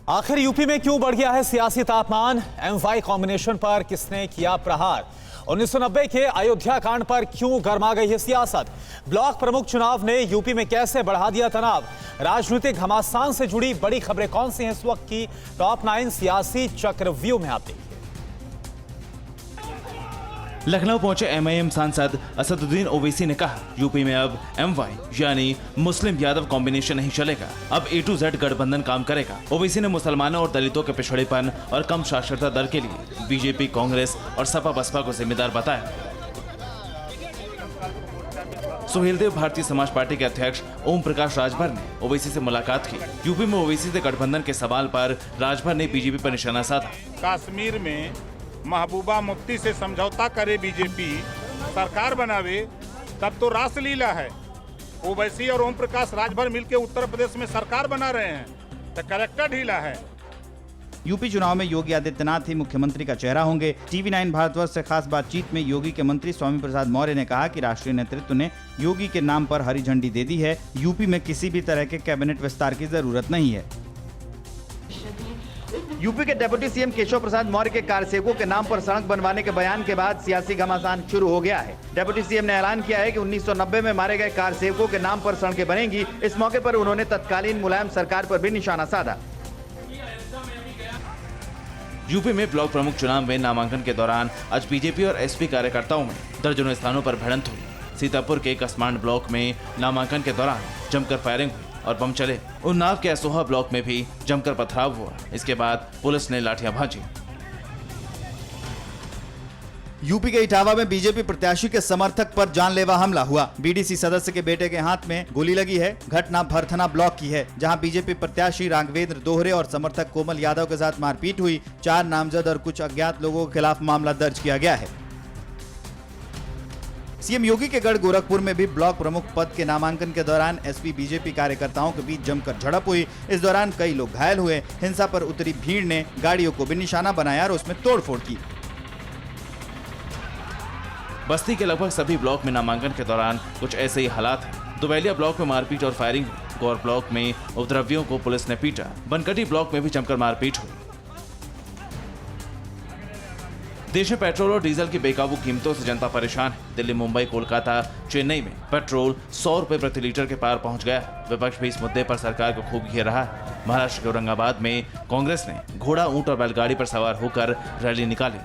आखिर यूपी में क्यों बढ़ गया है सियासी तापमान? एमवाई कॉम्बिनेशन पर किसने किया प्रहार? 1990 के अयोध्या कांड पर क्यों गर्मा गई है सियासत? ब्लॉक प्रमुख चुनाव ने यूपी में कैसे बढ़ा दिया तनाव? राजनीतिक घमासान से जुड़ी बड़ी खबरें कौन सी हैं इस वक्त की टॉप 9 सियासी चक्रव्यूह में? आप देखिए। लखनऊ पहुंचे एमआईएम सांसद असदुद्दीन ओवैसी ने कहा, यूपी में अब एमवाई यानी मुस्लिम यादव कॉम्बिनेशन नहीं चलेगा, अब A to Z गठबंधन काम करेगा। ओवैसी ने मुसलमानों और दलितों के पिछड़ेपन और कम साक्षरता दर के लिए बीजेपी, कांग्रेस और सपा बसपा को जिम्मेदार बताया। सुहेलदेव भारतीय समाज पार्टी के अध्यक्ष ओम प्रकाश राजभर ने ओवैसी से मुलाकात की। यूपी में ओवैसी से गठबंधन के सवाल पर राजभर ने बीजेपी पर निशाना साधा। कश्मीर में महबूबा मुफ्ती से समझौता करे बीजेपी, सरकार बनावे, तब तो रासलीला है। ओवैसी और ओम प्रकाश राजभर मिलकर उत्तर प्रदेश में सरकार बना रहे हैं, तो करेक्टर ढीला है। यूपी चुनाव में योगी आदित्यनाथ ही मुख्यमंत्री का चेहरा होंगे। टीवी 9 भारतवर्ष से खास बातचीत में योगी के मंत्री स्वामी प्रसाद मौर्य ने कहा कि राष्ट्रीय नेतृत्व ने योगी के नाम पर हरी झंडी दे दी है। यूपी में किसी भी तरह के कैबिनेट विस्तार की जरूरत नहीं है। यूपी के डिप्टी सीएम केशव प्रसाद मौर्य के कारसेवकों के नाम पर सड़क बनवाने के बयान के बाद सियासी घमासान शुरू हो गया है। डिप्टी सीएम ने ऐलान किया है कि 1990 में मारे गए कारसेवकों के नाम पर सड़कें बनेंगी। इस मौके पर उन्होंने तत्कालीन मुलायम सरकार पर भी निशाना साधा। यूपी में ब्लॉक प्रमुख चुनाव में नामांकन के दौरान आज बीजेपी और एसपी कार्यकर्ताओं में दर्जनों स्थानों पर भिड़ंत हुई। सीतापुर के कसमांड ब्लॉक में नामांकन के दौरान जमकर फायरिंग हुई और बम चले। उन्नाव के असोहा ब्लॉक में भी जमकर पथराव हुआ। इसके बाद पुलिस ने लाठियां भांजी। यूपी के इटावा में बीजेपी प्रत्याशी के समर्थक पर जानलेवा हमला हुआ। बीडीसी सदस्य के बेटे के हाथ में गोली लगी है। घटना भरथना ब्लॉक की है, जहां बीजेपी प्रत्याशी राघवेंद्र दोहरे और समर्थक कोमल यादव के साथ मारपीट हुई। 4 नामजद और कुछ अज्ञात लोगों के खिलाफ मामला दर्ज किया गया है। सीएम योगी के गढ़ गोरखपुर में भी ब्लॉक प्रमुख पद के नामांकन के दौरान एसपी बीजेपी कार्यकर्ताओं के बीच जमकर झड़प हुई। इस दौरान कई लोग घायल हुए। हिंसा पर उतरी भीड़ ने गाड़ियों को भी निशाना बनाया और उसमें तोड़फोड़ की। बस्ती के लगभग सभी ब्लॉक में नामांकन के दौरान कुछ ऐसे ही हालात हैं। दुबैलिया ब्लॉक में मारपीट और फायरिंग हुई। गौर ब्लॉक में उपद्रवियों को पुलिस ने पीटा। बनकटी ब्लॉक में भी जमकर मारपीट हुई। देश में पेट्रोल और डीजल की बेकाबू कीमतों से जनता परेशान है। दिल्ली, मुंबई, कोलकाता, चेन्नई में पेट्रोल 100 रुपए प्रति लीटर के पार पहुंच गया। विपक्ष भी इस मुद्दे पर सरकार को खूब घेर रहा है। महाराष्ट्र के औरंगाबाद में कांग्रेस ने घोड़ा, ऊंट और बैलगाड़ी पर सवार होकर रैली निकाली।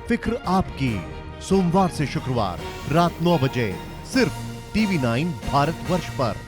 फिक्र आपकी, सोमवार से शुक्रवार रात 9 बजे सिर्फ टीवी 9 भारतवर्ष पर।